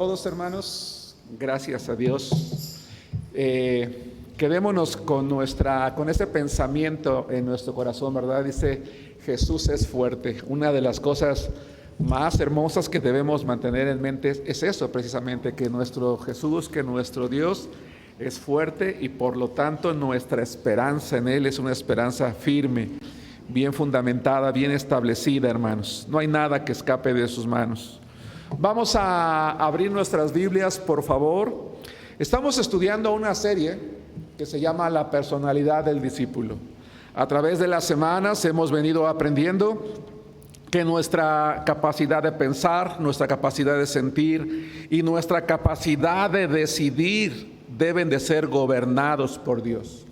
Todos hermanos, gracias a Dios. Quedémonos con ese pensamiento en nuestro corazón, ¿verdad? Dice, Jesús es fuerte. Una de las cosas más hermosas que debemos mantener en mente es eso precisamente, que nuestro Jesús, que nuestro Dios es fuerte y por lo tanto nuestra esperanza en Él es una esperanza firme, bien fundamentada, bien establecida, hermanos. No hay nada que escape de sus manos. Vamos a abrir nuestras Biblias, por favor. Estamos estudiando una serie que se llama La personalidad del discípulo. A través de las semanas hemos venido aprendiendo que nuestra capacidad de pensar, nuestra capacidad de sentir y nuestra capacidad de decidir deben de ser gobernados por Dios.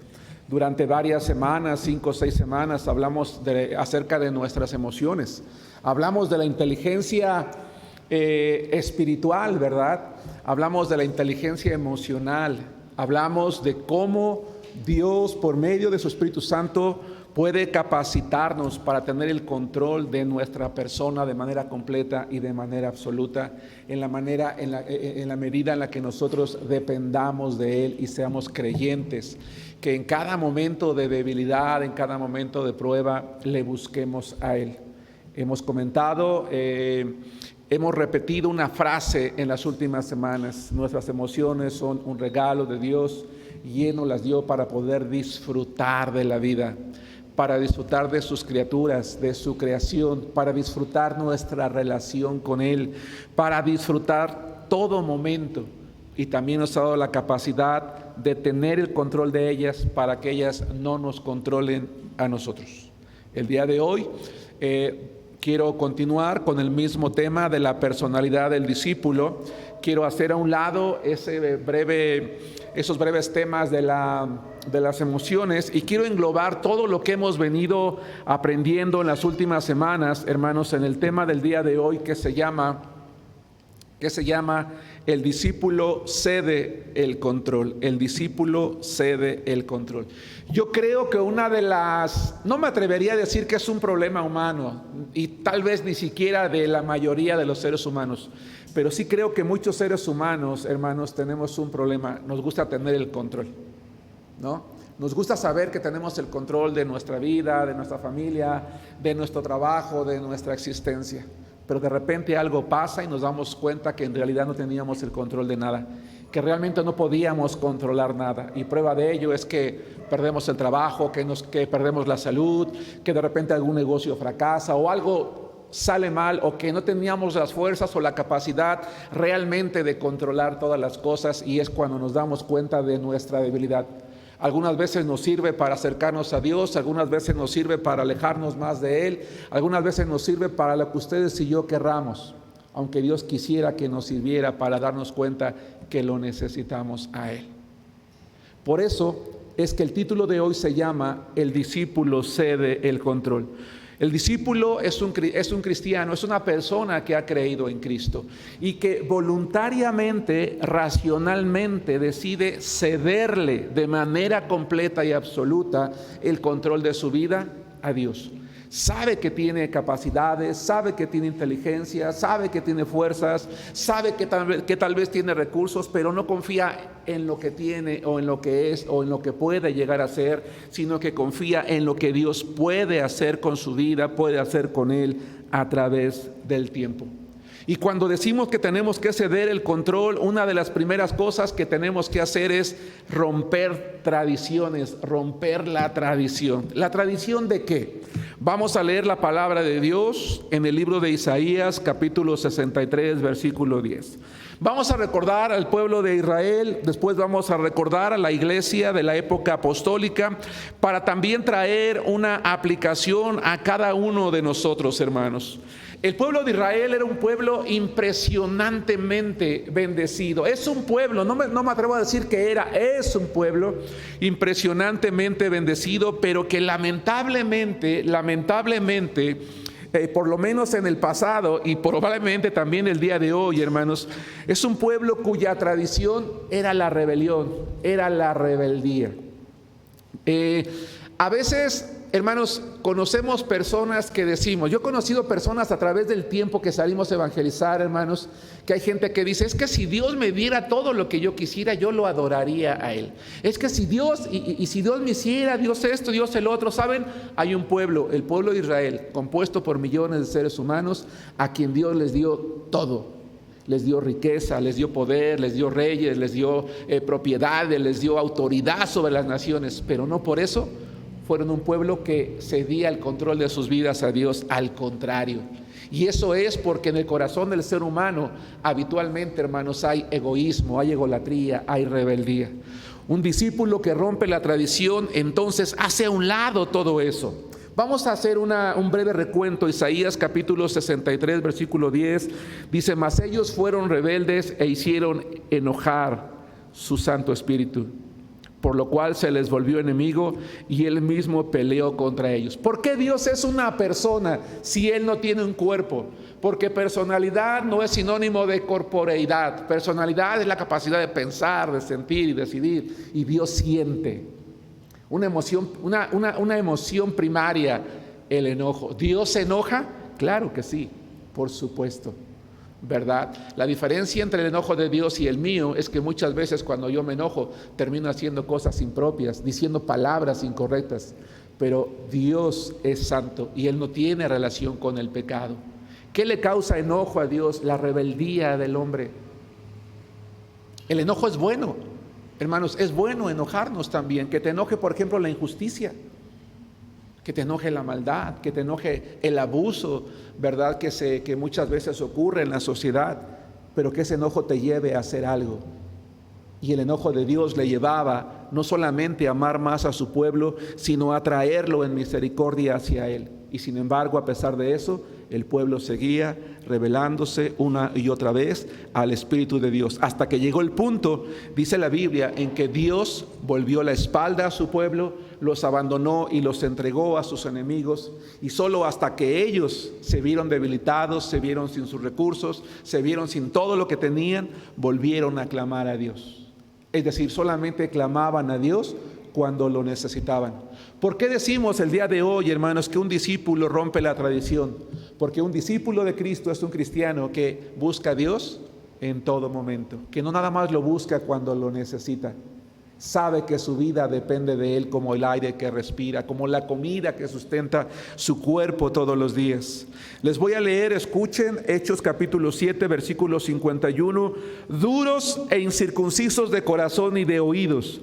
Durante varias semanas, 5 o 6 semanas, hablamos acerca de nuestras emociones. Hablamos de la inteligencia espiritual, ¿verdad? Hablamos de la inteligencia emocional, hablamos de cómo Dios por medio de su Espíritu Santo puede capacitarnos para tener el control de nuestra persona de manera completa y de manera absoluta, en la medida en la que nosotros dependamos de Él y seamos creyentes, que en cada momento de debilidad, en cada momento de prueba, le busquemos a Él. Hemos comentado, hemos repetido una frase en las últimas semanas: nuestras emociones son un regalo de Dios y Él nos las dio para poder disfrutar de la vida, para disfrutar de sus criaturas, de su creación, para disfrutar nuestra relación con Él, para disfrutar todo momento. Y también nos ha dado la capacidad de tener el control de ellas para que ellas no nos controlen a nosotros. El día de hoy quiero continuar con el mismo tema de la personalidad del discípulo. Quiero hacer a un lado esos breves temas de las emociones y quiero englobar todo lo que hemos venido aprendiendo en las últimas semanas, hermanos, en el tema del día de hoy que se llama el discípulo cede el control. El discípulo cede el control. Yo creo que no me atrevería a decir que es un problema humano y tal vez ni siquiera de la mayoría de los seres humanos, pero sí creo que muchos seres humanos, hermanos, tenemos un problema. Nos gusta tener el control, ¿no? Nos gusta saber que tenemos el control de nuestra vida, de nuestra familia, de nuestro trabajo, de nuestra existencia. Pero de repente algo pasa y nos damos cuenta que en realidad no teníamos el control de nada, que realmente no podíamos controlar nada. Y prueba de ello es que perdemos el trabajo, que perdemos la salud, que de repente algún negocio fracasa o algo sale mal, o que no teníamos las fuerzas o la capacidad realmente de controlar todas las cosas, y es cuando nos damos cuenta de nuestra debilidad. Algunas veces nos sirve para acercarnos a Dios, algunas veces nos sirve para alejarnos más de Él, algunas veces nos sirve para lo que ustedes y yo querramos, aunque Dios quisiera que nos sirviera para darnos cuenta que lo necesitamos a Él. Por eso es que el título de hoy se llama El discípulo cede el control. El discípulo es un cristiano, es una persona que ha creído en Cristo y que voluntariamente, racionalmente decide cederle de manera completa y absoluta el control de su vida a Dios. Sabe que tiene capacidades, sabe que tiene inteligencia, sabe que tiene fuerzas, sabe que tal vez tiene recursos, pero no confía en lo que tiene o en lo que es o en lo que puede llegar a ser, sino que confía en lo que Dios puede hacer con su vida, puede hacer con él a través del tiempo. Y cuando decimos que tenemos que ceder el control, una de las primeras cosas que tenemos que hacer es romper tradiciones, romper la tradición. ¿La tradición de qué? Vamos a leer la palabra de Dios en el libro de Isaías, capítulo 63, versículo 10. Vamos a recordar al pueblo de Israel, después vamos a recordar a la iglesia de la época apostólica, para también traer una aplicación a cada uno de nosotros, hermanos. El pueblo de Israel era un pueblo impresionantemente bendecido. Es un pueblo, no me atrevo a decir que es un pueblo impresionantemente bendecido, pero que lamentablemente, por lo menos en el pasado y probablemente también el día de hoy, hermanos, es un pueblo cuya tradición era la rebelión, era la rebeldía. A veces hermanos, conocemos personas que decimos, yo he conocido personas a través del tiempo que salimos a evangelizar, hermanos, que hay gente que dice, es que si Dios me diera todo lo que yo quisiera, yo lo adoraría a Él. Es que si Dios, y si Dios me hiciera, Dios esto, Dios el otro, ¿saben? Hay un pueblo, el pueblo de Israel, compuesto por millones de seres humanos, a quien Dios les dio todo. Les dio riqueza, les dio poder, les dio reyes, les dio propiedades, les dio autoridad sobre las naciones, pero no por eso fueron un pueblo que cedía el control de sus vidas a Dios, al contrario. Y eso es porque en el corazón del ser humano habitualmente, hermanos, hay egoísmo, hay egolatría, hay rebeldía. Un discípulo que rompe la tradición, entonces hace a un lado todo eso. Vamos a hacer un breve recuento. Isaías capítulo 63, versículo 10, dice, mas ellos fueron rebeldes e hicieron enojar su Santo Espíritu, por lo cual se les volvió enemigo y Él mismo peleó contra ellos. ¿Por qué Dios es una persona si Él no tiene un cuerpo? Porque personalidad no es sinónimo de corporeidad. Personalidad es la capacidad de pensar, de sentir y decidir. Y Dios siente. Una emoción primaria, el enojo. ¿Dios se enoja? Claro que sí, por supuesto, ¿verdad? La diferencia entre el enojo de Dios y el mío es que muchas veces cuando yo me enojo termino haciendo cosas impropias, diciendo palabras incorrectas, pero Dios es santo y Él no tiene relación con el pecado. ¿Qué le causa enojo a Dios? La rebeldía del hombre. El enojo es bueno. Hermanos, es bueno enojarnos también, que te enoje, por ejemplo, la injusticia, que te enoje la maldad, que te enoje el abuso, ¿verdad? Que muchas veces ocurre en la sociedad, pero que ese enojo te lleve a hacer algo. Y el enojo de Dios le llevaba no solamente a amar más a su pueblo, sino a traerlo en misericordia hacia Él. Y sin embargo, a pesar de eso, el pueblo seguía rebelándose una y otra vez al Espíritu de Dios, hasta que llegó el punto, dice la Biblia, en que Dios volvió la espalda a su pueblo, los abandonó y los entregó a sus enemigos, y solo hasta que ellos se vieron debilitados, se vieron sin sus recursos, se vieron sin todo lo que tenían, volvieron a clamar a Dios. Es decir, solamente clamaban a Dios cuando lo necesitaban. ¿Por qué decimos el día de hoy, hermanos, que un discípulo rompe la tradición? Porque un discípulo de Cristo es un cristiano que busca a Dios en todo momento, que no nada más lo busca cuando lo necesita. Sabe que su vida depende de Él como el aire que respira, como la comida que sustenta su cuerpo todos los días. Les voy a leer, escuchen, Hechos capítulo 7, versículo 51. Duros e incircuncisos de corazón y de oídos,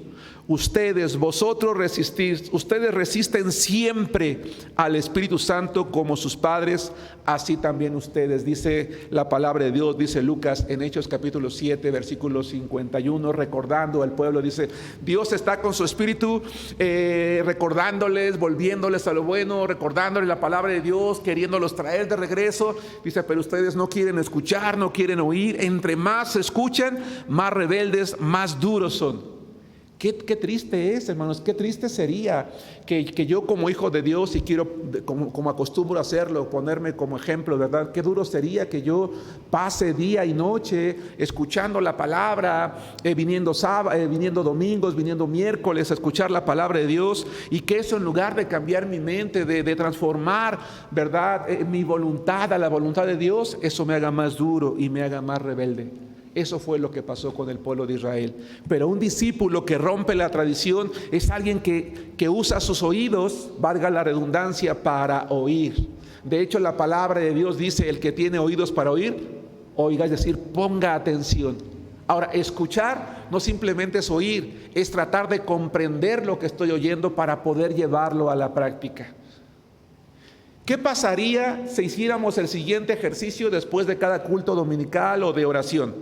vosotros resisten siempre al Espíritu Santo como sus padres, así también ustedes. Dice la palabra de Dios, dice Lucas en Hechos capítulo 7, versículo 51, recordando al pueblo, dice, Dios está con su Espíritu, recordándoles, volviéndoles a lo bueno, recordándoles la palabra de Dios, queriéndolos traer de regreso. Dice, pero ustedes no quieren escuchar, no quieren oír. Entre más escuchan, más rebeldes, más duros son. Qué triste es, hermanos, qué triste sería que yo como hijo de Dios, y quiero, como acostumbro a hacerlo, ponerme como ejemplo, ¿verdad? Qué duro sería que yo pase día y noche escuchando la palabra, viniendo domingos, viniendo miércoles a escuchar la palabra de Dios, y que eso, en lugar de cambiar mi mente, de transformar, ¿verdad? Mi voluntad a la voluntad de Dios, eso me haga más duro y me haga más rebelde. Eso fue lo que pasó con el pueblo de Israel. Pero un discípulo que rompe la tradición es alguien que usa sus oídos, valga la redundancia, para oír. De hecho, la palabra de Dios dice, el que tiene oídos para oír, oiga, es decir, ponga atención. Ahora, escuchar no simplemente es oír, es tratar de comprender lo que estoy oyendo para poder llevarlo a la práctica. ¿Qué pasaría si hiciéramos el siguiente ejercicio después de cada culto dominical o de oración?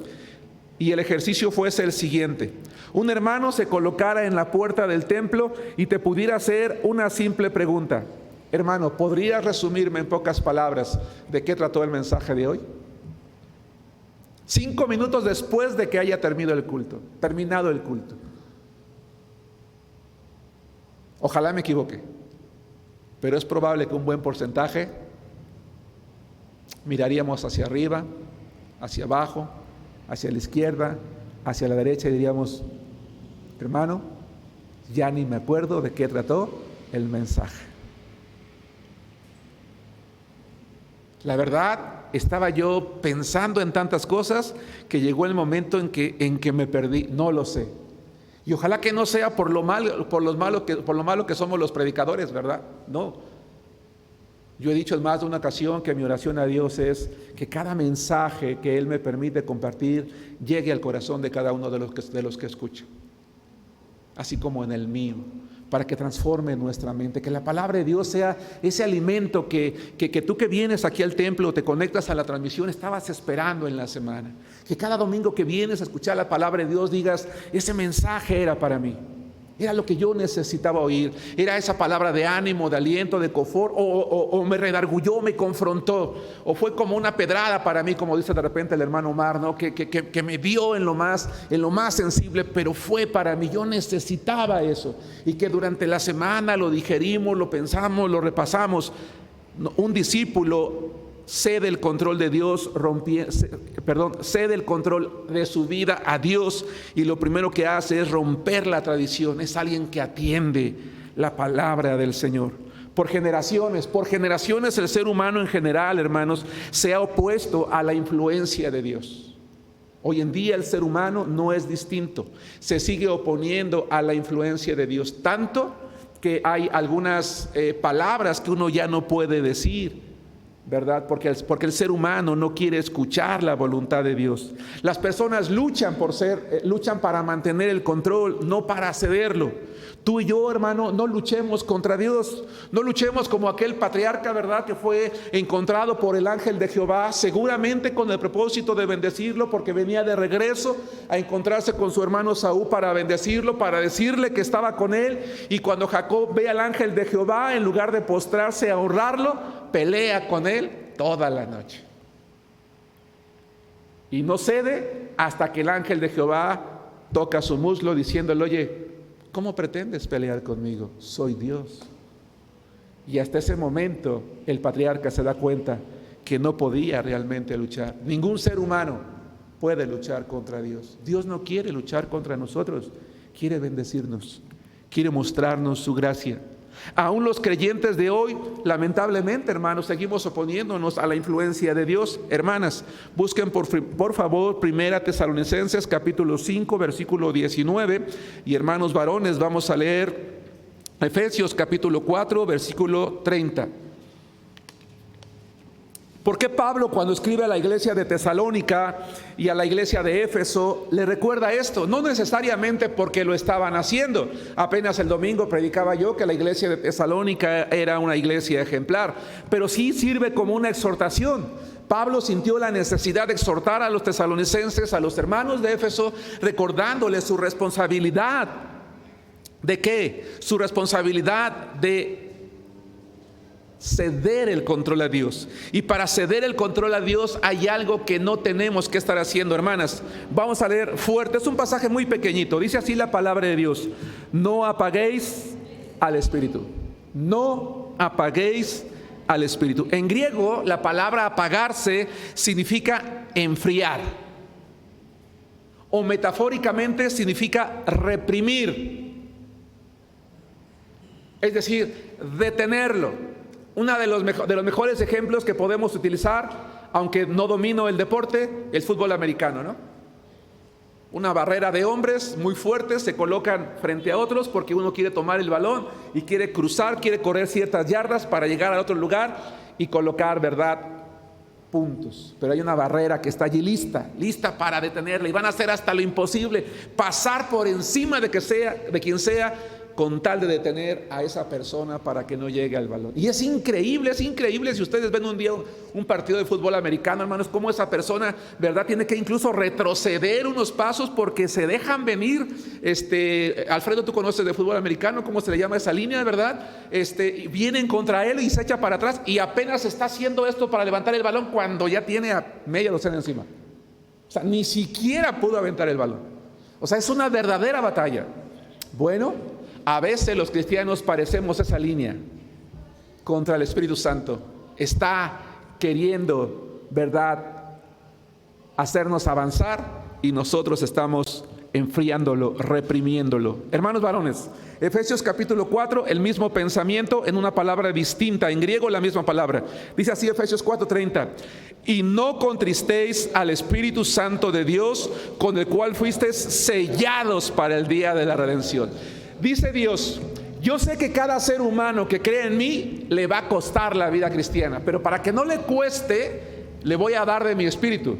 Y el ejercicio fuese el siguiente: un hermano se colocara en la puerta del templo y te pudiera hacer una simple pregunta. Hermano, ¿podrías resumirme en pocas palabras de qué trató el mensaje de hoy? 5 minutos después de que haya terminado el culto. Ojalá me equivoque, pero es probable que un buen porcentaje miraríamos hacia arriba, hacia abajo, hacia la izquierda, hacia la derecha, y diríamos, hermano, ya ni me acuerdo de qué trató el mensaje. La verdad, estaba yo pensando en tantas cosas que llegó el momento en que me perdí. No lo sé. Y ojalá que no sea por lo malo que somos los predicadores, ¿verdad? No. Yo he dicho en más de una ocasión que mi oración a Dios es que cada mensaje que Él me permite compartir llegue al corazón de cada uno de los que escucha, así como en el mío, para que transforme nuestra mente, que la palabra de Dios sea ese alimento que tú que vienes aquí al templo, te conectas a la transmisión, estabas esperando en la semana. Que cada domingo que vienes a escuchar la palabra de Dios digas, ese mensaje era para mí, era lo que yo necesitaba oír, era esa palabra de ánimo, de aliento, de confort, o me redargulló, me confrontó, o fue como una pedrada para mí, como dice de repente el hermano Omar, ¿no? que me dio en lo más sensible, pero fue para mí, yo necesitaba eso, y que durante la semana lo digerimos, lo pensamos, lo repasamos. Un discípulo cede el control de Dios, cede el control de su vida a Dios, y lo primero que hace es romper la tradición. Es alguien que atiende la palabra del Señor. Por generaciones el ser humano en general, hermanos, se ha opuesto a la influencia de Dios. Hoy en día el ser humano no es distinto, se sigue oponiendo a la influencia de Dios, tanto que hay algunas palabras que uno ya no puede decir, ¿verdad? Porque el ser humano no quiere escuchar la voluntad de Dios. Las personas luchan para mantener el control, no para cederlo. Tú y yo, hermano, no luchemos contra Dios, no luchemos como aquel patriarca, ¿verdad?, que fue encontrado por el ángel de Jehová, seguramente con el propósito de bendecirlo, porque venía de regreso a encontrarse con su hermano Saúl para bendecirlo, para decirle que estaba con él. Y cuando Jacob ve al ángel de Jehová, en lugar de postrarse a honrarlo, pelea con él toda la noche. Y no cede hasta que el ángel de Jehová toca su muslo diciéndole, oye, ¿cómo pretendes pelear conmigo? Soy Dios. Y hasta ese momento el patriarca se da cuenta que no podía realmente luchar. Ningún ser humano puede luchar contra Dios. Dios no quiere luchar contra nosotros, quiere bendecirnos, quiere mostrarnos su gracia. Aún los creyentes de hoy, lamentablemente, hermanos, seguimos oponiéndonos a la influencia de Dios. Hermanas, busquen por favor 1 Tesalonicenses capítulo 5 versículo 19, y hermanos varones, vamos a leer Efesios capítulo 4 versículo 30. ¿Por qué Pablo, cuando escribe a la iglesia de Tesalónica y a la iglesia de Éfeso, le recuerda esto? No necesariamente porque lo estaban haciendo. Apenas el domingo predicaba yo que la iglesia de Tesalónica era una iglesia ejemplar, pero sí sirve como una exhortación. Pablo sintió la necesidad de exhortar a los tesalonicenses, a los hermanos de Éfeso, recordándoles su responsabilidad. ¿De qué? Su responsabilidad de ceder el control a Dios. Y para ceder el control a Dios hay algo que no tenemos que estar haciendo, hermanas. Vamos a leer fuerte, es un pasaje muy pequeñito. Dice así la palabra de Dios: no apaguéis al Espíritu. No apaguéis al Espíritu. En griego, la palabra apagarse significa enfriar, o metafóricamente significa reprimir, es decir, detenerlo. Uno de los mejores ejemplos que podemos utilizar, aunque no domino el deporte, el fútbol americano, ¿no? Una barrera de hombres muy fuertes se colocan frente a otros porque uno quiere tomar el balón y quiere cruzar, quiere correr ciertas yardas para llegar a otro lugar y colocar, ¿verdad?, puntos. Pero hay una barrera que está allí lista para detenerla, y van a hacer hasta lo imposible, pasar por encima de quien sea, con tal de detener a esa persona para que no llegue al balón. Y es increíble si ustedes ven un día un partido de fútbol americano, hermanos, cómo esa persona, ¿verdad?, tiene que incluso retroceder unos pasos porque se dejan venir. Alfredo, tú conoces de fútbol americano, ¿cómo se le llama esa línea, verdad? Vienen contra él y se echa para atrás, y apenas está haciendo esto para levantar el balón cuando ya tiene a media docena encima. O sea, ni siquiera pudo aventar el balón. O sea, es una verdadera batalla. Bueno, a veces los cristianos parecemos esa línea contra el Espíritu Santo. Está queriendo, ¿verdad?, hacernos avanzar, y nosotros estamos enfriándolo, reprimiéndolo. Hermanos varones, Efesios capítulo 4, el mismo pensamiento en una palabra distinta, en griego la misma palabra. Dice así Efesios 4:30: y no contristéis al Espíritu Santo de Dios, con el cual fuisteis sellados para el día de la redención. Dice Dios: yo sé que cada ser humano que cree en mí le va a costar la vida cristiana, pero para que no le cueste, le voy a dar de mi espíritu,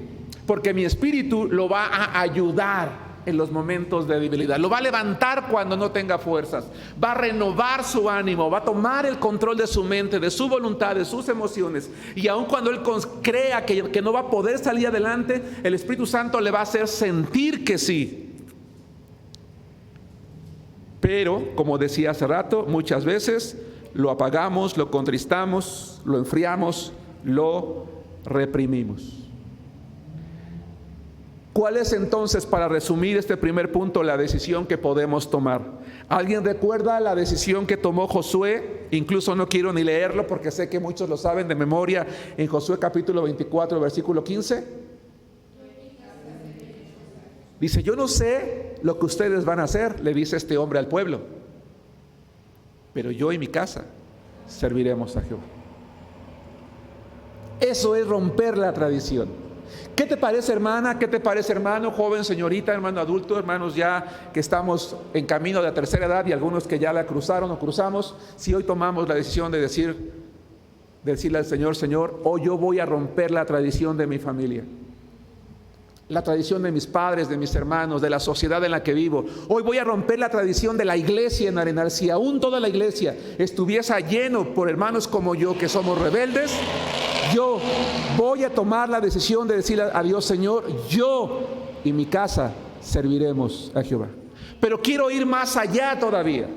porque mi espíritu lo va a ayudar en los momentos de debilidad, lo va a levantar cuando no tenga fuerzas, va a renovar su ánimo, va a tomar el control de su mente, de su voluntad, de sus emociones, y aun cuando él crea que no va a poder salir adelante, el Espíritu Santo le va a hacer sentir que sí. Pero, como decía hace rato, muchas veces lo apagamos, lo contristamos, lo enfriamos, lo reprimimos. ¿Cuál es entonces, para resumir este primer punto, la decisión que podemos tomar? ¿Alguien recuerda la decisión que tomó Josué? Incluso no quiero ni leerlo porque sé que muchos lo saben de memoria. En Josué capítulo 24, versículo 15. Dice: yo no sé lo que ustedes van a hacer, le dice este hombre al pueblo, pero yo y mi casa serviremos a Jehová. Eso es romper la tradición. ¿Qué te parece, hermana? ¿Qué te parece, hermano? Joven, señorita, hermano adulto, hermanos ya que estamos en camino de la tercera edad y algunos que ya la cruzaron o cruzamos. Si hoy tomamos la decisión de decirle al Señor: Señor, hoy yo voy a romper la tradición de mi familia, la tradición de mis padres, de mis hermanos, de la sociedad en la que vivo. Hoy voy a romper la tradición de la iglesia en Arenal. Si aún toda la iglesia estuviese lleno por hermanos como yo, que somos rebeldes, yo voy a tomar la decisión de decirle a Dios: Señor, yo y mi casa serviremos a Jehová. Pero quiero ir más allá todavía.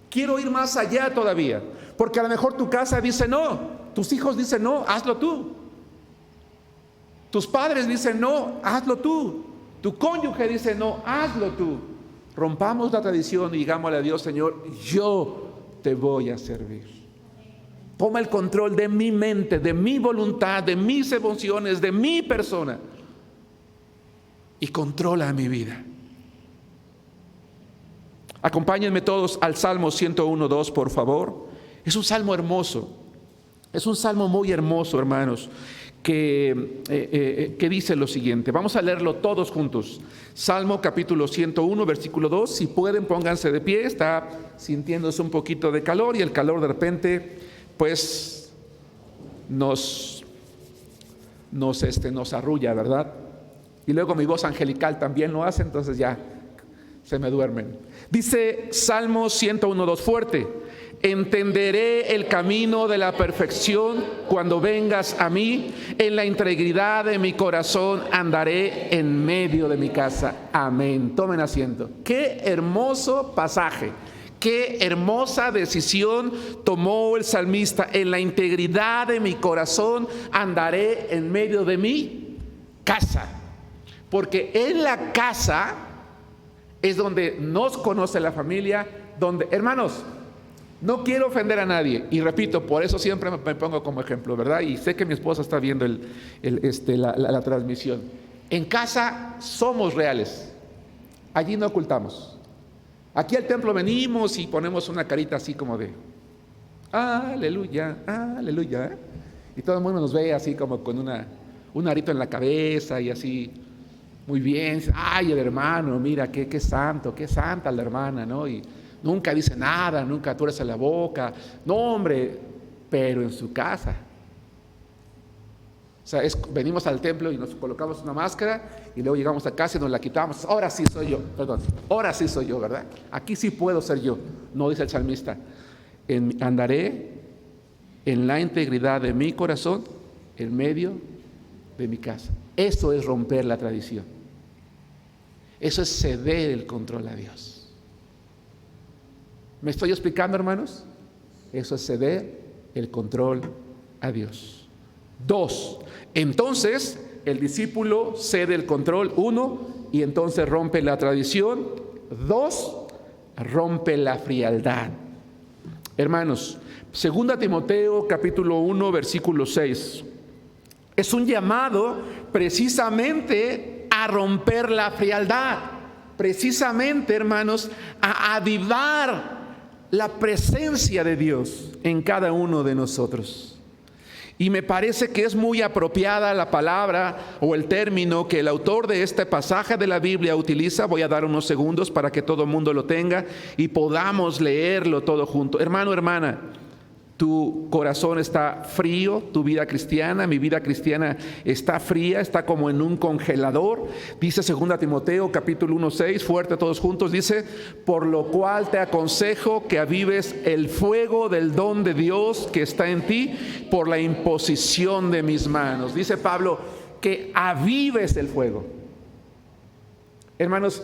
Quiero ir más allá todavía. Porque a lo mejor tu casa dice no, tus hijos dicen no, hazlo tú. Tus padres dicen no, hazlo tú. Tu cónyuge dice no, hazlo tú. Rompamos la tradición y digámosle a Dios: Señor, yo te voy a servir. Toma el control de mi mente, de mi voluntad, de mis emociones, de mi persona, y controla mi vida. Acompáñenme todos al Salmo 101:2, por favor. Es un salmo hermoso. Es un salmo muy hermoso, hermanos, que dice lo siguiente. Vamos a leerlo todos juntos. Salmo capítulo 101, versículo 2. Si pueden, pónganse de pie. Está sintiéndose un poquito de calor, y el calor de repente pues nos arrulla, ¿verdad? Y luego mi voz angelical también lo hace, entonces ya se me duermen. Dice Salmo 101:2, fuerte: entenderé el camino de la perfección cuando vengas a mí, en la integridad de mi corazón andaré en medio de mi casa. Amén. Tomen asiento. Qué hermoso pasaje. Qué hermosa decisión tomó el salmista: en la integridad de mi corazón andaré en medio de mi casa. Porque en la casa es donde nos conoce la familia, donde, hermanos, no quiero ofender a nadie, y repito, por eso siempre me pongo como ejemplo, ¿verdad? Y sé que mi esposa está viendo la transmisión. En casa somos reales, allí no ocultamos. Aquí al templo venimos y ponemos una carita así como de aleluya, aleluya, y todo el mundo nos ve así como con un arito en la cabeza y así, muy bien. Ay, el hermano, mira qué santo, qué santa la hermana, ¿no? Y nunca dice nada, nunca tuerce la boca. No, hombre, pero en su casa, o sea, venimos al templo y nos colocamos una máscara y luego llegamos a casa y nos la quitamos. Ahora sí soy yo, ¿verdad? Aquí sí puedo ser yo. No, dice el salmista: andaré en la integridad de mi corazón en medio de mi casa. Eso es romper la tradición. Eso es ceder el control a Dios. ¿Me estoy explicando, hermanos? Eso es ceder el control a Dios. 2. Entonces el discípulo cede el control. 1. Y entonces rompe la tradición. 2. Rompe la frialdad. Hermanos, 2 Timoteo capítulo 1 versículo 6 es un llamado precisamente a romper la frialdad. precisamente, hermanos, a avivar la presencia de Dios en cada uno de nosotros. Y me parece que es muy apropiada la palabra o el término que el autor de este pasaje de la Biblia utiliza. Voy a dar unos segundos para que todo el mundo lo tenga y podamos leerlo todo junto. Hermano, hermana, tu corazón está frío, tu vida cristiana, mi vida cristiana está fría, está como en un congelador. Dice 2 Timoteo capítulo 1:6, fuerte todos juntos, dice: por lo cual te aconsejo que avives el fuego del don de Dios que está en ti por la imposición de mis manos. Dice Pablo, que avives el fuego. Hermanos,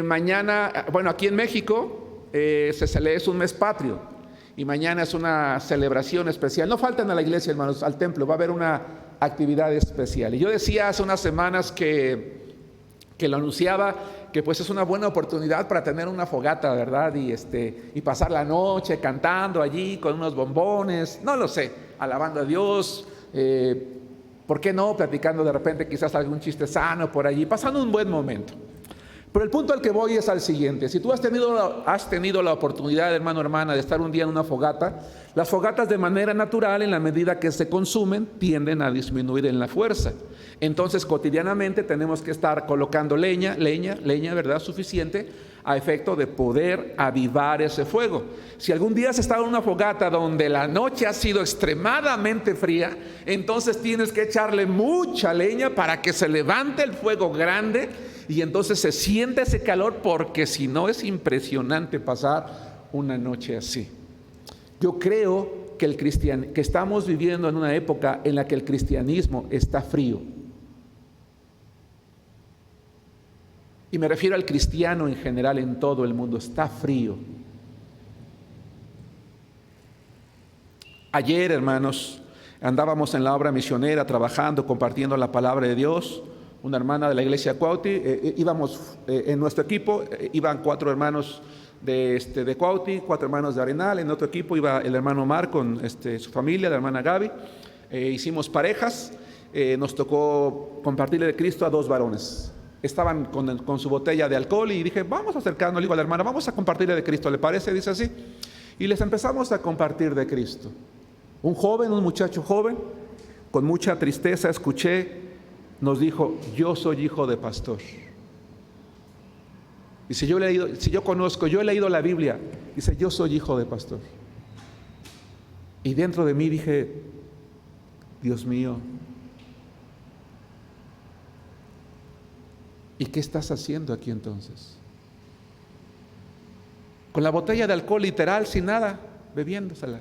mañana, bueno, aquí en México se celebra un mes patrio. Y mañana es una celebración especial. No falten a la iglesia, hermanos, al templo. Va a haber una actividad especial. Y yo decía hace unas semanas que lo anunciaba, que pues es una buena oportunidad para tener una fogata, ¿verdad? Y pasar la noche cantando allí con unos bombones, no lo sé, alabando a Dios. ¿Por qué no? Platicando de repente quizás algún chiste sano por allí, pasando un buen momento. Pero el punto al que voy es al siguiente. Si tú has tenido la oportunidad, hermano, hermana, de estar un día en una fogata, las fogatas de manera natural, en la medida que se consumen, tienden a disminuir en la fuerza. Entonces, cotidianamente tenemos que estar colocando leña, ¿verdad? Suficiente a efecto de poder avivar ese fuego. Si algún día has estado en una fogata donde la noche ha sido extremadamente fría, entonces tienes que echarle mucha leña para que se levante el fuego grande y entonces se siente ese calor, porque si no es impresionante pasar una noche así. Yo creo que estamos viviendo en una época en la que el cristianismo está frío. Y me refiero al cristiano en general en todo el mundo, está frío. Ayer, hermanos, andábamos en la obra misionera trabajando, compartiendo la palabra de Dios. Una hermana de la iglesia Cuauti, íbamos en nuestro equipo, iban 4 hermanos de Cuauti, 4 hermanos de Arenal. En otro equipo iba el hermano Omar con su familia, la hermana Gaby. Hicimos parejas, nos tocó compartirle de Cristo a 2 varones. Estaban con su botella de alcohol y dije, vamos acercándonos, le digo a la hermana, vamos a compartirle de Cristo, ¿le parece? Dice así. Y les empezamos a compartir de Cristo. Un muchacho joven, con mucha tristeza escuché, nos dijo, yo soy hijo de pastor. Dice, yo he leído la Biblia. Dice, yo soy hijo de pastor. Y dentro de mí dije, Dios mío, ¿y qué estás haciendo aquí entonces? Con la botella de alcohol literal, sin nada, bebiéndosela.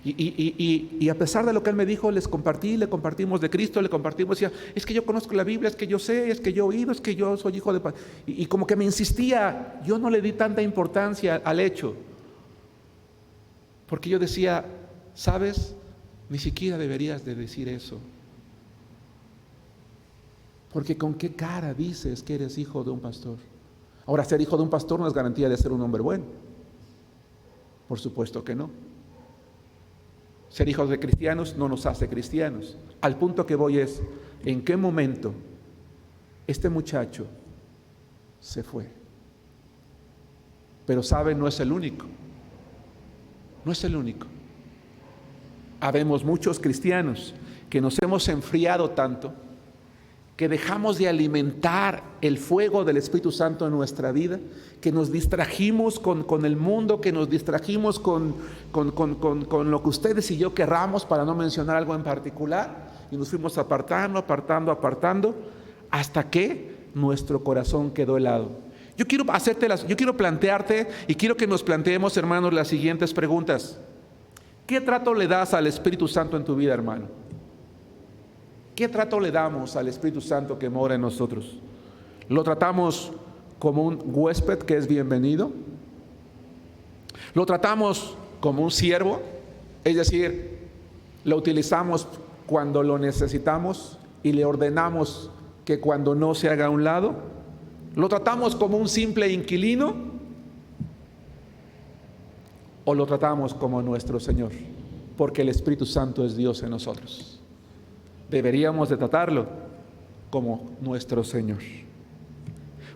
Y a pesar de lo que él me dijo, le compartimos de Cristo, le compartimos, decía, es que yo conozco la Biblia, es que yo sé, es que yo he oído, es que yo soy hijo de... Y como que me insistía, yo no le di tanta importancia al hecho, porque yo decía, ¿sabes? Ni siquiera deberías de decir eso, porque ¿con qué cara dices que eres hijo de un pastor? Ahora, ser hijo de un pastor no es garantía de ser un hombre bueno, por supuesto que no. Ser hijos de cristianos no nos hace cristianos. Al punto que voy es, ¿en qué momento este muchacho se fue? Pero saben, no es el único. No es el único. Habemos muchos cristianos que nos hemos enfriado tanto que dejamos de alimentar el fuego del Espíritu Santo en nuestra vida, que nos distrajimos con el mundo, que nos distrajimos con lo que ustedes y yo querramos, para no mencionar algo en particular, y nos fuimos apartando, hasta que nuestro corazón quedó helado. Yo quiero plantearte y quiero que nos planteemos, hermanos, las siguientes preguntas. ¿Qué trato le das al Espíritu Santo en tu vida, hermano? ¿Qué trato le damos al Espíritu Santo que mora en nosotros? ¿Lo tratamos como un huésped que es bienvenido? ¿Lo tratamos como un siervo? Es decir, lo utilizamos cuando lo necesitamos y le ordenamos que cuando no se haga a un lado. ¿Lo tratamos como un simple inquilino? ¿O lo tratamos como nuestro Señor? Porque el Espíritu Santo es Dios en nosotros. Deberíamos de tratarlo como nuestro Señor.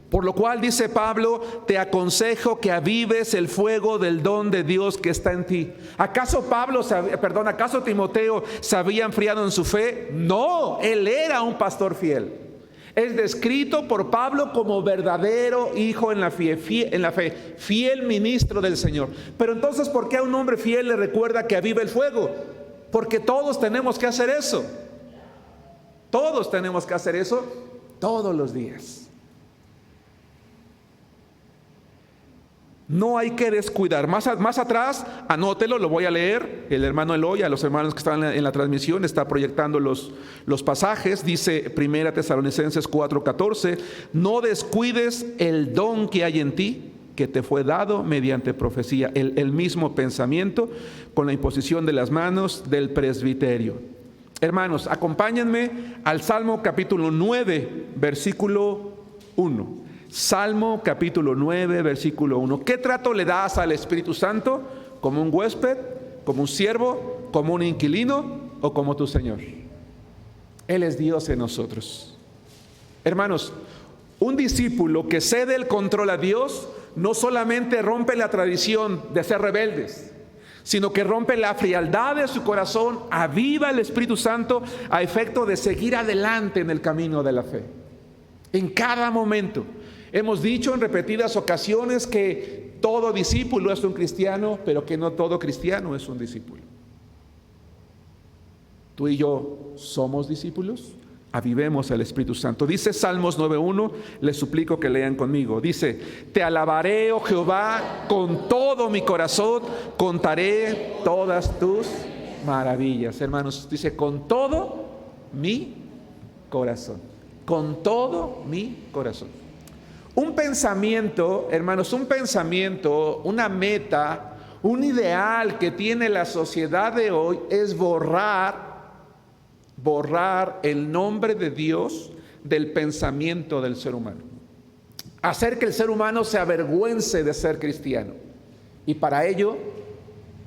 Por lo cual dice Pablo, te aconsejo que avives el fuego del don de Dios que está en ti. ¿Acaso acaso Timoteo se había enfriado en su fe? No, él era un pastor fiel. Es descrito por Pablo como verdadero hijo en la fe, fiel ministro del Señor. Pero entonces, ¿por qué a un hombre fiel le recuerda que avive el fuego? Porque todos tenemos que hacer eso. Todos tenemos que hacer eso todos los días. No hay que descuidar. Más atrás, anótelo, lo voy a leer. El hermano Eloy, a los hermanos que están en la transmisión, está proyectando los pasajes. Dice 1 Tesalonicenses 4:14: no descuides el don que hay en ti, que te fue dado mediante profecía, el mismo pensamiento, con la imposición de las manos del presbiterio. Hermanos, acompáñenme al Salmo capítulo 9, versículo 1. Salmo capítulo 9, versículo 1. ¿Qué trato le das al Espíritu Santo? ¿Como un huésped? ¿Como un siervo? ¿Como un inquilino? ¿O como tu Señor? Él es Dios en nosotros. Hermanos, un discípulo que cede el control a Dios no solamente rompe la tradición de ser rebeldes, sino que rompe la frialdad de su corazón, aviva el Espíritu Santo a efecto de seguir adelante en el camino de la fe. En cada momento. Hemos dicho en repetidas ocasiones que todo discípulo es un cristiano, pero que no todo cristiano es un discípulo. Tú y yo somos discípulos, avivemos al Espíritu Santo. Dice Salmos 9:1, les suplico que lean conmigo. Dice, te alabaré, oh Jehová, con todo mi corazón, contaré todas tus maravillas. Hermanos, dice, con todo mi corazón. Con todo mi corazón. Un pensamiento, hermanos, una meta, un ideal que tiene la sociedad de hoy es borrar el nombre de Dios del pensamiento del ser humano. Hacer que el ser humano se avergüence de ser cristiano. Y para ello,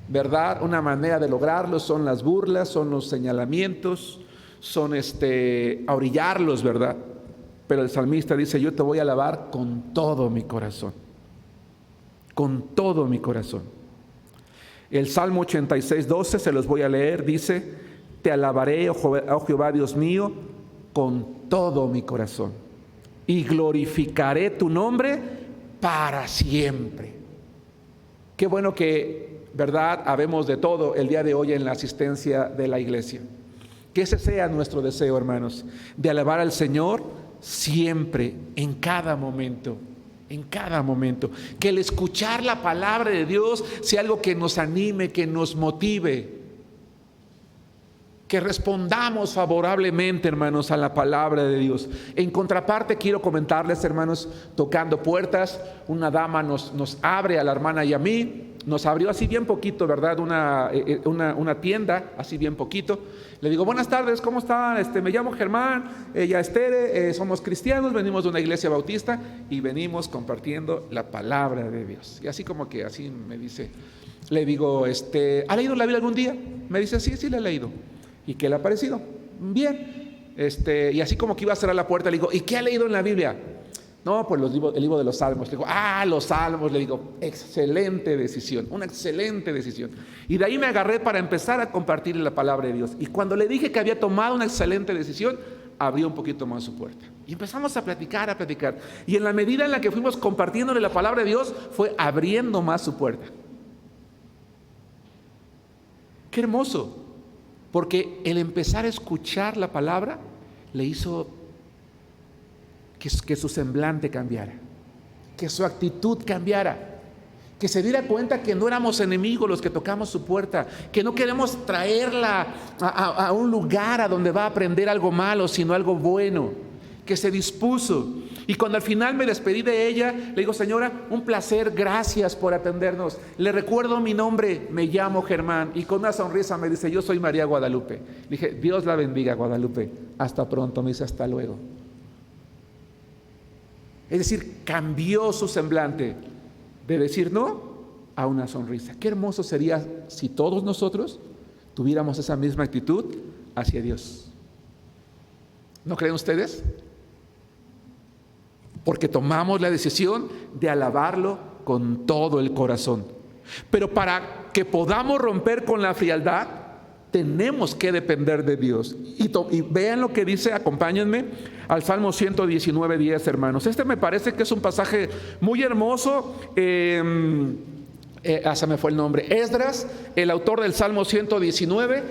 ¿verdad? Una manera de lograrlo son las burlas, son los señalamientos, son ahorillarlos, ¿verdad? Pero el salmista dice, yo te voy a alabar con todo mi corazón. Con todo mi corazón. El Salmo 86:12, se los voy a leer, dice, te alabaré, oh Jehová Dios mío, con todo mi corazón. Y glorificaré tu nombre para siempre. Qué bueno que, ¿verdad?, habemos de todo el día de hoy en la asistencia de la iglesia. Que ese sea nuestro deseo, hermanos, de alabar al Señor siempre, en cada momento, que el escuchar la palabra de Dios sea algo que nos anime, que nos motive, que respondamos favorablemente, hermanos, a la palabra de Dios. En contraparte, quiero comentarles, hermanos, tocando puertas, una dama nos abre a la hermana y a mí. Nos abrió así bien poquito, ¿verdad? Una tienda, así bien poquito. Le digo, buenas tardes, ¿cómo están? Me llamo Germán, ella es Tere, somos cristianos, venimos de una iglesia bautista y venimos compartiendo la palabra de Dios. Y así como que así me dice, le digo, ¿ha leído la Biblia algún día? Me dice, sí, la he leído. ¿Y qué le ha parecido? Bien. Y así como que iba a cerrar la puerta, le digo, ¿y qué ha leído en la Biblia? No, pues el libro de los Salmos. Le digo, los Salmos. Le digo, excelente decisión, una excelente decisión. Y de ahí me agarré para empezar a compartir la palabra de Dios. Y cuando le dije que había tomado una excelente decisión, abrió un poquito más su puerta. Y empezamos a platicar. Y en la medida en la que fuimos compartiéndole la palabra de Dios, fue abriendo más su puerta. Qué hermoso, porque el empezar a escuchar la palabra le hizo que su semblante cambiara, que su actitud cambiara, que se diera cuenta que no éramos enemigos los que tocamos su puerta, que no queremos traerla a un lugar a donde va a aprender algo malo, sino algo bueno, que se dispuso. Y cuando al final me despedí de ella, le digo, señora, un placer, gracias por atendernos. Le recuerdo mi nombre, me llamo Germán. Y con una sonrisa me dice, yo soy María Guadalupe. Le dije, Dios la bendiga, Guadalupe. Hasta pronto. Me dice, hasta luego. Es decir, cambió su semblante de decir no a una sonrisa. Qué hermoso sería si todos nosotros tuviéramos esa misma actitud hacia Dios. ¿No creen ustedes? porque tomamos la decisión de alabarlo con todo el corazón. Pero para que podamos romper con la frialdad, tenemos que depender de Dios. Y vean lo que dice, acompáñenme al Salmo 119:10, hermanos. Este me parece que es un pasaje muy hermoso. Se me fue el nombre. Esdras, el autor del Salmo 119,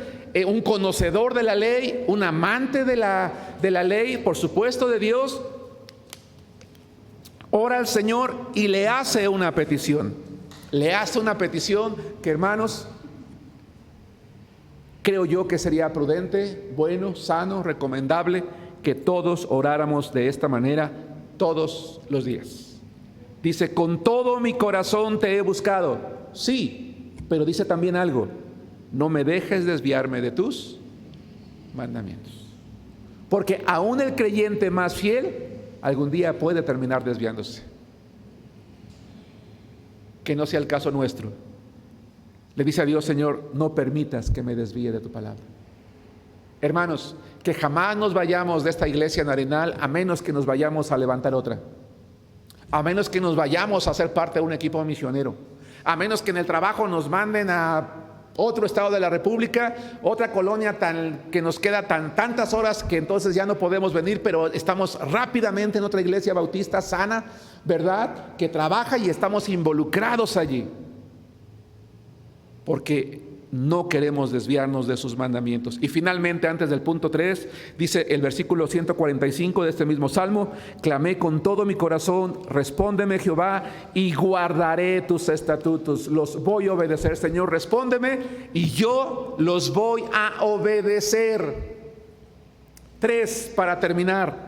un conocedor de la ley, un amante de la ley, por supuesto, de Dios, ora al Señor y le hace una petición. Le hace una petición que, hermanos, creo yo que sería prudente, bueno, sano, recomendable que todos oráramos de esta manera todos los días. Dice: con todo mi corazón te he buscado. Sí, pero dice también algo: no me dejes desviarme de tus mandamientos. Porque aún el creyente más fiel algún día puede terminar desviándose. Que no sea el caso nuestro. Le dice a Dios: Señor, no permitas que me desvíe de tu palabra. Hermanos, que jamás nos vayamos de esta iglesia en Arenal a menos que nos vayamos a levantar otra, a menos que nos vayamos a ser parte de un equipo misionero, a menos que en el trabajo nos manden a otro estado de la República, otra colonia que nos queda tantas horas que entonces ya no podemos venir, pero estamos rápidamente en otra iglesia bautista sana, ¿verdad?, que trabaja y estamos involucrados allí, porque no queremos desviarnos de sus mandamientos. Y finalmente, antes del punto 3, dice el versículo 145 de este mismo Salmo: clamé con todo mi corazón, respóndeme, Jehová, y guardaré tus estatutos. Los voy a obedecer, Señor, respóndeme y yo los voy a obedecer. 3, para terminar.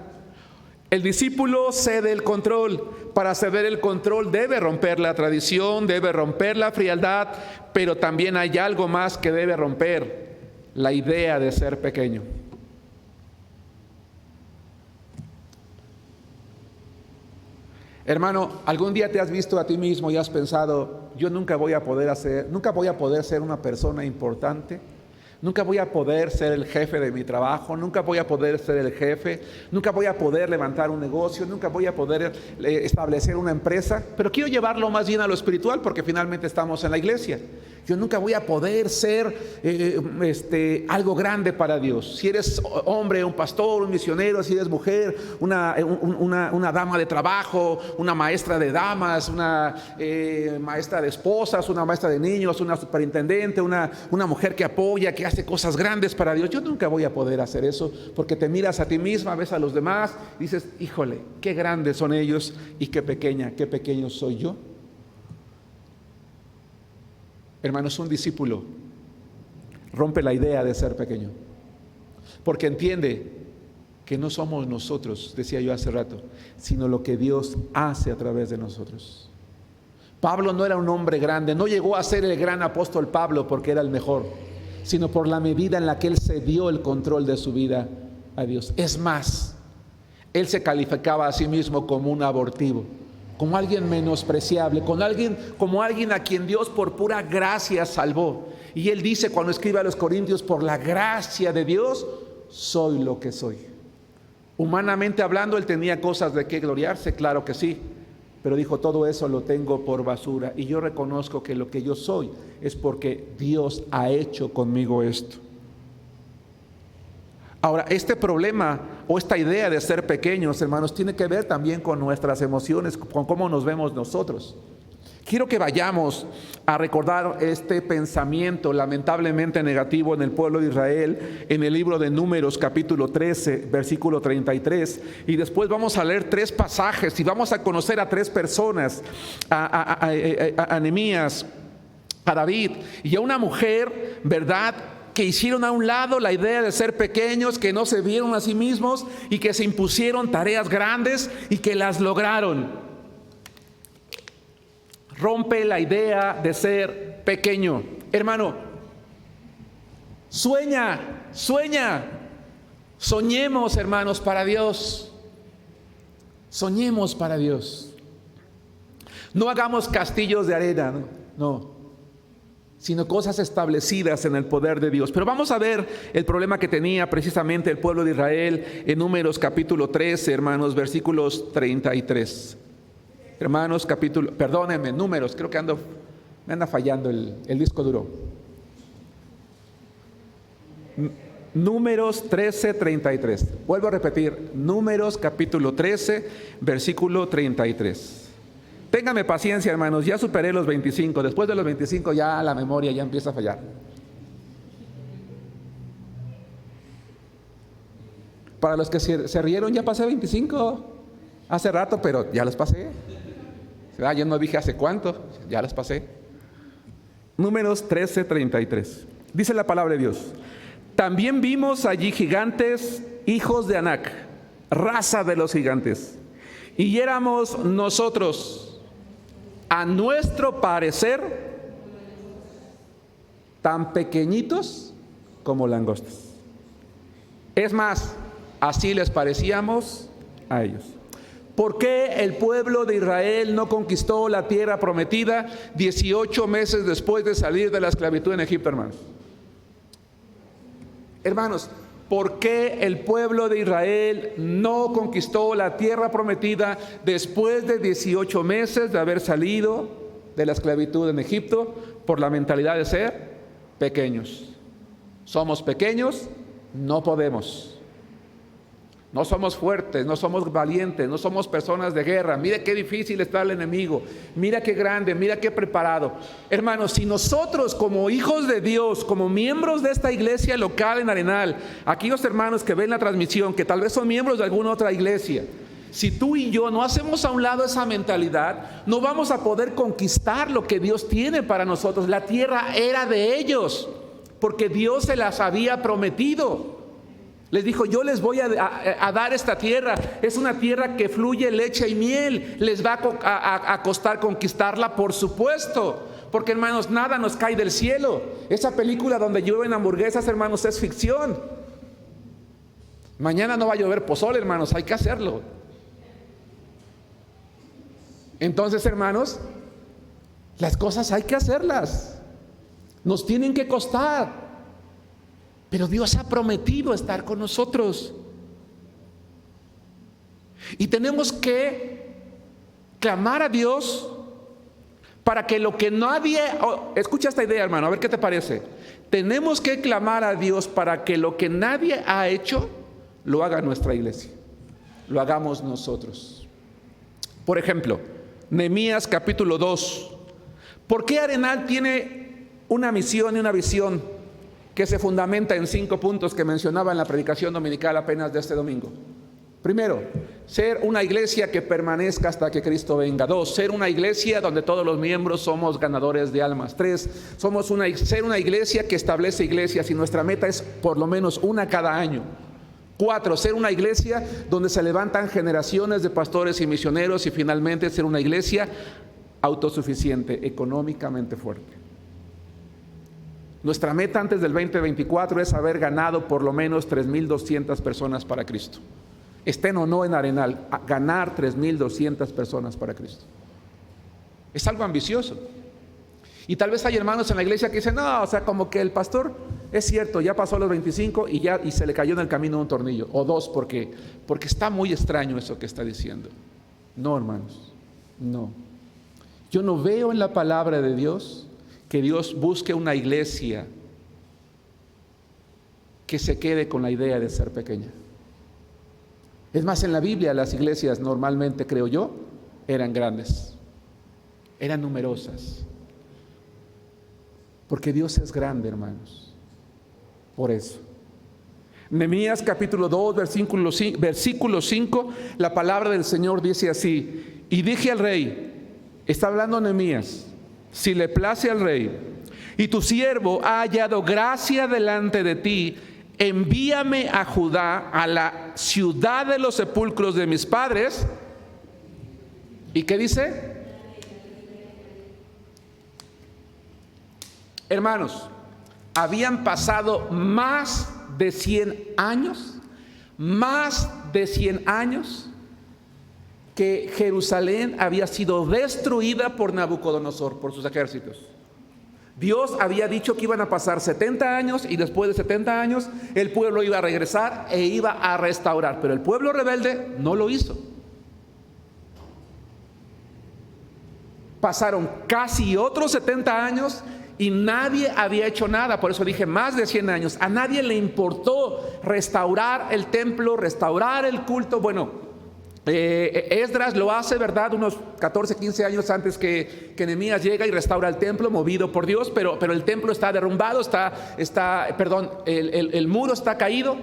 El discípulo cede el control. Para ceder el control debe romper la tradición, debe romper la frialdad, pero también hay algo más que debe romper: la idea de ser pequeño. Hermano, ¿algún día te has visto a ti mismo y has pensado: yo nunca voy a poder ser una persona importante? Nunca voy a poder ser el jefe de mi trabajo, nunca voy a poder ser el jefe, nunca voy a poder levantar un negocio, nunca voy a poder establecer una empresa. Pero quiero llevarlo más bien a lo espiritual, porque finalmente estamos en la iglesia. Yo nunca voy a poder ser algo grande para Dios. Si eres hombre, un pastor, un misionero; si eres mujer, una dama de trabajo, una maestra de damas, una maestra de esposas, una maestra de niños, una superintendente, una mujer que apoya, que hace cosas grandes para Dios. Yo nunca voy a poder hacer eso, porque te miras a ti misma, ves a los demás, dices: híjole, qué grandes son ellos y qué pequeño soy yo. Hermanos, un discípulo rompe la idea de ser pequeño, porque entiende que no somos nosotros, decía yo hace rato, sino lo que Dios hace a través de nosotros. Pablo no era un hombre grande, no llegó a ser el gran apóstol Pablo porque era el mejor, sino por la medida en la que él cedió el control de su vida a Dios. Es más, él se calificaba a sí mismo como un abortivo, como alguien menospreciable, como alguien a quien Dios por pura gracia salvó. Y él dice, cuando escribe a los Corintios: por la gracia de Dios soy lo que soy. Humanamente hablando, él tenía cosas de qué gloriarse, claro que sí, pero dijo: todo eso lo tengo por basura, y yo reconozco que lo que yo soy es porque Dios ha hecho conmigo esto. Ahora, este problema o esta idea de ser pequeños, hermanos, tiene que ver también con nuestras emociones, con cómo nos vemos nosotros. Quiero que vayamos a recordar este pensamiento lamentablemente negativo en el pueblo de Israel en el libro de Números, capítulo 13, versículo 33, y después vamos a leer 3 pasajes y vamos a conocer a 3 personas: a Nehemías, a David y a una mujer, ¿verdad?, que hicieron a un lado la idea de ser pequeños, que no se vieron a sí mismos y que se impusieron tareas grandes y que las lograron. Rompe la idea de ser pequeño. Hermano, sueña. Soñemos, hermanos, para Dios. Soñemos para Dios. No hagamos castillos de arena, no. sino cosas establecidas en el poder de Dios. Pero vamos a ver el problema que tenía precisamente el pueblo de Israel en Números capítulo 13, hermanos, versículos 33. Hermanos, perdónenme, Números, creo que me anda fallando el disco duro. Números 13, 33. Vuelvo a repetir, Números capítulo 13, versículo 33. Ténganme paciencia, hermanos, ya superé los 25. Después de los 25 ya la memoria ya empieza a fallar. Para los que se rieron, ya pasé 25 hace rato, pero ya los pasé. Yo no dije hace cuánto, ya los pasé. Números 13, 33. Dice la palabra de Dios: también vimos allí gigantes, hijos de Anac, raza de los gigantes, y éramos nosotros, a nuestro parecer, tan pequeñitos como langostas. Es más, así les parecíamos a ellos. ¿Por qué el pueblo de Israel no conquistó la tierra prometida 18 meses después de salir de la esclavitud en Egipto, hermanos? Hermanos, ¿por qué el pueblo de Israel no conquistó la tierra prometida después de 18 meses de haber salido de la esclavitud en Egipto? Por la mentalidad de ser pequeños. Somos pequeños, no podemos. No somos fuertes, no somos valientes, no somos personas de guerra. Mira qué difícil está el enemigo. Mira qué grande, mira qué preparado. Hermanos, si nosotros como hijos de Dios, como miembros de esta iglesia local en Arenal, aquellos hermanos que ven la transmisión, que tal vez son miembros de alguna otra iglesia, si tú y yo no hacemos a un lado esa mentalidad, no vamos a poder conquistar lo que Dios tiene para nosotros. La tierra era de ellos, porque Dios se las había prometido. Les dijo: yo les voy a dar esta tierra. Es una tierra que fluye leche y miel. Les va a costar conquistarla, por supuesto, porque, hermanos, nada nos cae del cielo. Esa película donde llueven hamburguesas, hermanos, es ficción. Mañana no va a llover pozole, hermanos, hay que hacerlo. Entonces, hermanos, las cosas hay que hacerlas. Nos tienen que costar. Pero Dios ha prometido estar con nosotros. Y tenemos que clamar a Dios para que lo que nadie... escucha esta idea, hermano, a ver qué te parece. Tenemos que clamar a Dios para que lo que nadie ha hecho, lo haga nuestra iglesia. Lo hagamos nosotros. Por ejemplo, Nehemías capítulo 2. ¿Por qué Arenal tiene una misión y una visión que se fundamenta en 5 puntos que mencionaba en la predicación dominical apenas de este domingo? Primero, ser una iglesia que permanezca hasta que Cristo venga. 2, ser una iglesia donde todos los miembros somos ganadores de almas. 3, ser una iglesia que establece iglesias y nuestra meta es por lo menos una cada año. 4, ser una iglesia donde se levantan generaciones de pastores y misioneros. Y finalmente, ser una iglesia autosuficiente, económicamente fuerte. Nuestra meta antes del 2024 es haber ganado por lo menos 3,200 personas para Cristo. Estén o no en Arenal, ganar 3,200 personas para Cristo. Es algo ambicioso. Y tal vez hay hermanos en la iglesia que dicen: no, o sea, como que el pastor, es cierto, ya pasó los 25 y se le cayó en el camino un tornillo o 2, porque está muy extraño eso que está diciendo. No, hermanos, no. Yo no veo en la palabra de Dios que Dios busque una iglesia que se quede con la idea de ser pequeña. Es más, en la Biblia las iglesias normalmente, creo yo, eran grandes, eran numerosas, porque Dios es grande, hermanos. Por eso, Nehemías capítulo 2, versículo 5, la palabra del Señor dice así: y dije al rey, está hablando Nehemías, si le place al rey, y tu siervo ha hallado gracia delante de ti, envíame a Judá, a la ciudad de los sepulcros de mis padres. ¿Y qué dice? Hermanos, habían pasado más de 100 años que Jerusalén había sido destruida por Nabucodonosor, por sus ejércitos. Dios había dicho que iban a pasar 70 años y después de 70 años el pueblo iba a regresar e iba a restaurar. Pero el pueblo rebelde no lo hizo. Pasaron casi otros 70 años y nadie había hecho nada. Por eso dije más de 100 años. A nadie le importó restaurar el templo, restaurar el culto. Bueno, Esdras lo hace, ¿verdad? Unos 14, 15 años antes que Nehemías llega y restaura el templo, movido por Dios, pero el templo está derrumbado, el muro está caído.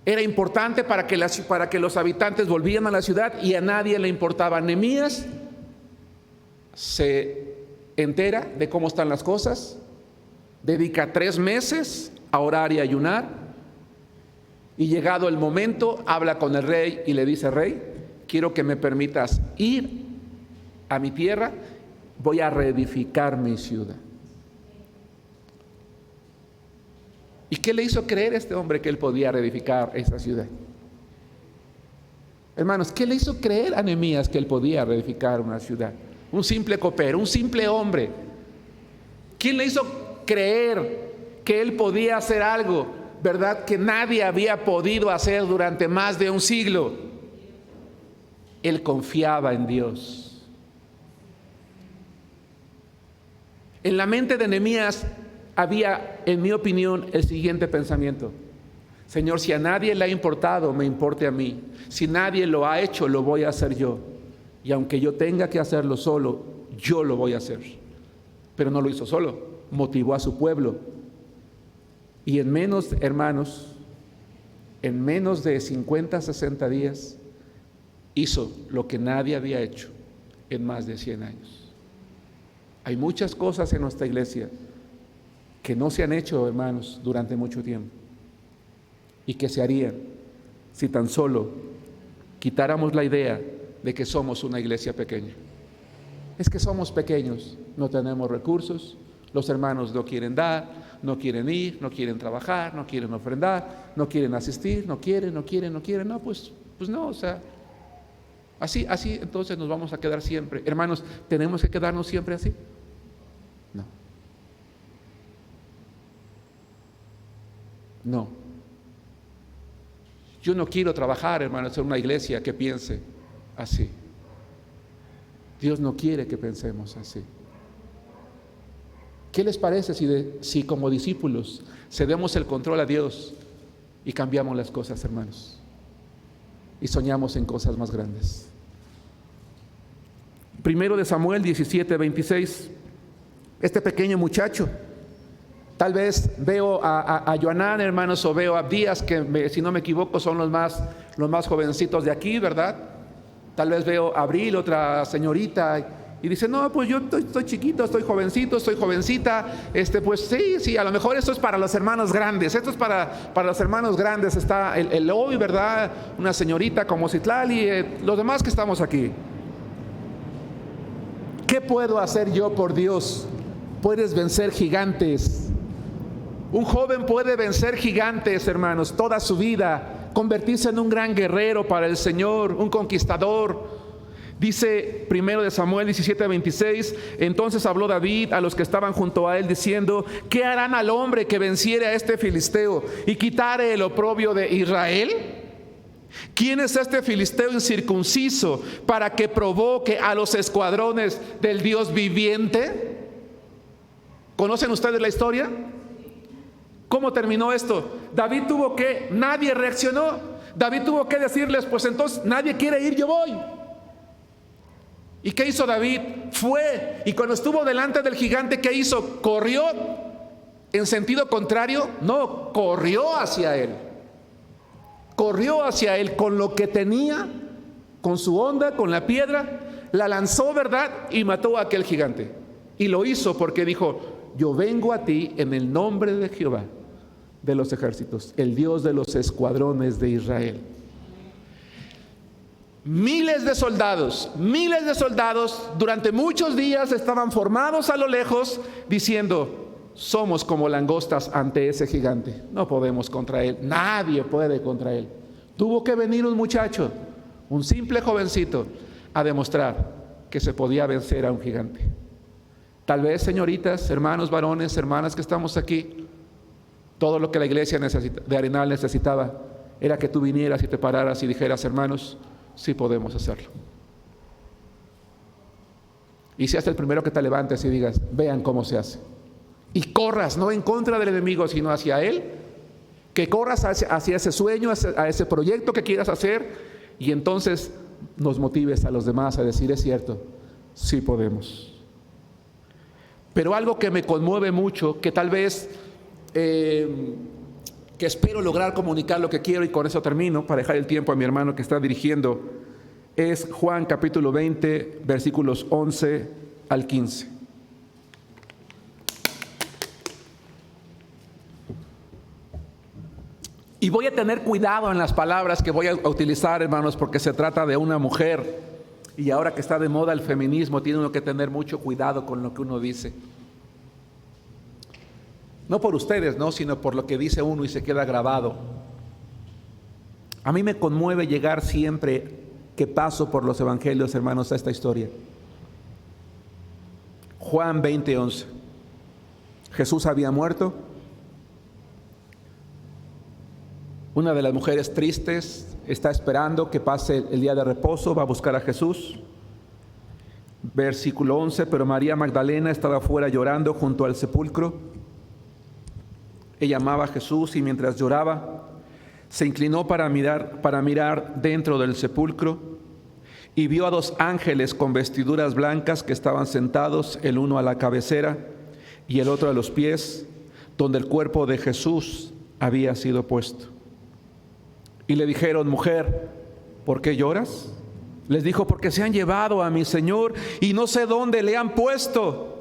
Era importante para que los habitantes volvieran a la ciudad y a nadie le importaba. Nehemías se entera de cómo están las cosas, dedica 3 meses a orar y ayunar. Y llegado el momento, habla con el rey y le dice: rey, quiero que me permitas ir a mi tierra, voy a reedificar mi ciudad. ¿Y qué le hizo creer a este hombre que él podía reedificar esa ciudad? Hermanos, ¿qué le hizo creer a Nehemías que él podía reedificar una ciudad? Un simple copero, un simple hombre. ¿Quién le hizo creer que él podía hacer algo, verdad, que nadie había podido hacer durante más de un siglo? Él confiaba en Dios. En la mente de Nehemías había, en mi opinión, el siguiente pensamiento: Señor, si a nadie le ha importado, me importe a mí. Si nadie lo ha hecho, lo voy a hacer yo. Y aunque yo tenga que hacerlo solo, yo lo voy a hacer. Pero no lo hizo solo, motivó a su pueblo. Y en menos, hermanos, en menos de 50, 60 días, hizo lo que nadie había hecho en más de 100 años. Hay muchas cosas en nuestra iglesia que no se han hecho, hermanos, durante mucho tiempo, y que se harían si tan solo quitáramos la idea de que somos una iglesia pequeña. Es que somos pequeños, no tenemos recursos, los hermanos no quieren dar, no quieren ir, no quieren trabajar, no quieren ofrendar, no quieren asistir, no quieren. No, pues no, o sea, así entonces nos vamos a quedar siempre. Hermanos, ¿tenemos que quedarnos siempre así? No. Yo no quiero trabajar, hermanos, en una iglesia que piense así. Dios no quiere que pensemos así. ¿Qué les parece si como discípulos cedemos el control a Dios y cambiamos las cosas, hermanos? Y soñamos en cosas más grandes. Primero de Samuel 17, 26. Este pequeño muchacho, tal vez veo a Joanán, hermanos, o veo a Abdías, que si no me equivoco son los más jovencitos de aquí, ¿verdad? Tal vez veo a Abril, otra señorita, y dice: no, pues yo estoy chiquito, estoy jovencito, estoy jovencita. Pues sí, a lo mejor esto es para los hermanos grandes, esto es para los hermanos grandes. Está el hoy, ¿verdad? Una señorita como Citlali, los demás que estamos aquí. ¿Qué puedo hacer yo por Dios? Puedes vencer gigantes. Un joven puede vencer gigantes, hermanos, toda su vida, convertirse en un gran guerrero para el Señor, un conquistador. Dice primero de Samuel 17, 26, entonces habló David a los que estaban junto a él diciendo: ¿qué harán al hombre que venciere a este filisteo y quitare el oprobio de Israel? ¿Quién es este filisteo incircunciso para que provoque a los escuadrones del Dios viviente? ¿Conocen ustedes la historia? ¿Cómo terminó esto? Nadie reaccionó. David tuvo que decirles: pues entonces nadie quiere ir, yo voy. ¿Y qué hizo David? Fue, y cuando estuvo delante del gigante, ¿qué hizo? ¿Corrió en sentido contrario? No, corrió hacia él. Corrió hacia él con lo que tenía, con su honda, con la piedra, la lanzó, ¿verdad? Y mató a aquel gigante. Y lo hizo porque dijo: yo vengo a ti en el nombre de Jehová de los ejércitos, el Dios de los escuadrones de Israel. Miles de soldados durante muchos días estaban formados a lo lejos diciendo: somos como langostas ante ese gigante, no podemos contra él, nadie puede contra él. Tuvo que venir un muchacho, un simple jovencito, a demostrar que se podía vencer a un gigante. Tal vez, señoritas, hermanos, varones, hermanas que estamos aquí, todo lo que la iglesia de Arenal necesitaba era que tú vinieras y te pararas y dijeras: hermanos, sí podemos hacerlo. Y seas el primero que te levantes y digas: vean cómo se hace. Y corras, no en contra del enemigo, sino hacia él. Que corras hacia ese sueño, a ese proyecto que quieras hacer. Y entonces nos motives a los demás a decir: es cierto, sí podemos. Pero algo que me conmueve mucho, que tal vez, que espero lograr comunicar lo que quiero, y con eso termino, para dejar el tiempo a mi hermano que está dirigiendo, es Juan capítulo 20, versículos 11 al 15. Y voy a tener cuidado en las palabras que voy a utilizar, hermanos, porque se trata de una mujer. Y ahora que está de moda el feminismo, tiene uno que tener mucho cuidado con lo que uno dice. No por ustedes, no, sino por lo que dice uno y se queda grabado. A mí me conmueve llegar siempre que paso por los evangelios, hermanos, a esta historia. Juan 20:11. Jesús había muerto. Una de las mujeres tristes está esperando que pase el día de reposo, va a buscar a Jesús. Versículo 11, pero María Magdalena estaba afuera llorando junto al sepulcro. Ella amaba a Jesús y mientras lloraba, se inclinó para mirar dentro del sepulcro y vio a 2 ángeles con vestiduras blancas que estaban sentados, el uno a la cabecera y el otro a los pies, donde el cuerpo de Jesús había sido puesto. Y le dijeron: mujer, ¿por qué lloras? Les dijo: porque se han llevado a mi Señor y no sé dónde le han puesto.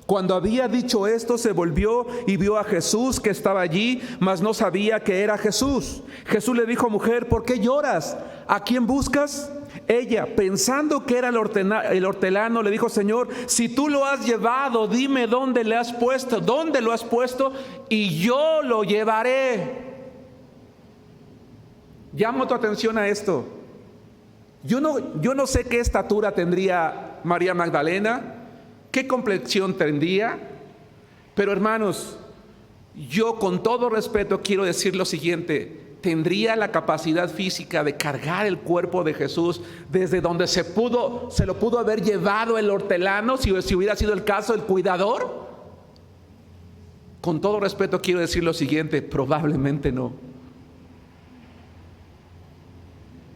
Cuando había dicho esto, se volvió y vio a Jesús que estaba allí, mas no sabía que era Jesús. Jesús le dijo: mujer, ¿por qué lloras? ¿A quién buscas? Ella, pensando que era el hortelano, le dijo: Señor, si tú lo has llevado, dime dónde le has puesto, dónde lo has puesto, y yo lo llevaré. Llamo tu atención a esto. Yo no sé qué estatura tendría María Magdalena, qué complexión tendría, pero hermanos, yo con todo respeto quiero decir lo siguiente: ¿tendría la capacidad física de cargar el cuerpo de Jesús desde donde se lo pudo haber llevado el hortelano, si hubiera sido el caso, el cuidador? Con todo respeto quiero decir lo siguiente: probablemente no.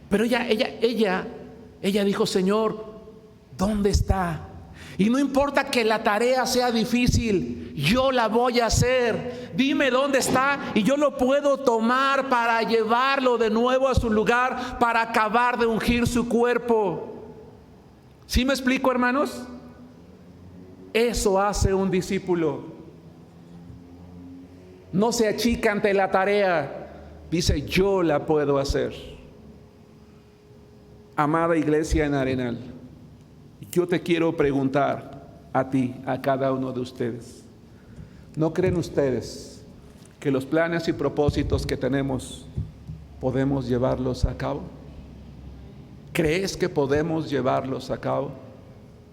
Pero ella dijo: Señor, ¿dónde está? Y no importa que la tarea sea difícil, yo la voy a hacer. Dime dónde está y yo lo puedo tomar para llevarlo de nuevo a su lugar, para acabar de ungir su cuerpo. ¿Sí me explico, hermanos? Eso hace un discípulo. No se achica ante la tarea, dice: yo la puedo hacer. Amada iglesia en Arenal, yo te quiero preguntar a ti, a cada uno de ustedes: ¿no creen ustedes que los planes y propósitos que tenemos podemos llevarlos a cabo? ¿Crees que podemos llevarlos a cabo?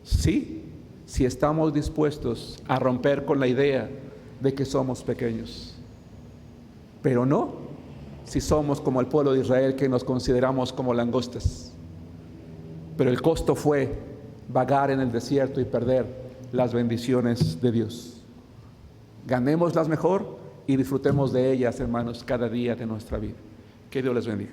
Sí, si estamos dispuestos a romper con la idea de que somos pequeños. Pero no si somos como el pueblo de Israel, que nos consideramos como langostas. Pero el costo fue vagar en el desierto y perder las bendiciones de Dios. Ganémoslas mejor y disfrutemos de ellas, hermanos, cada día de nuestra vida. Que Dios les bendiga.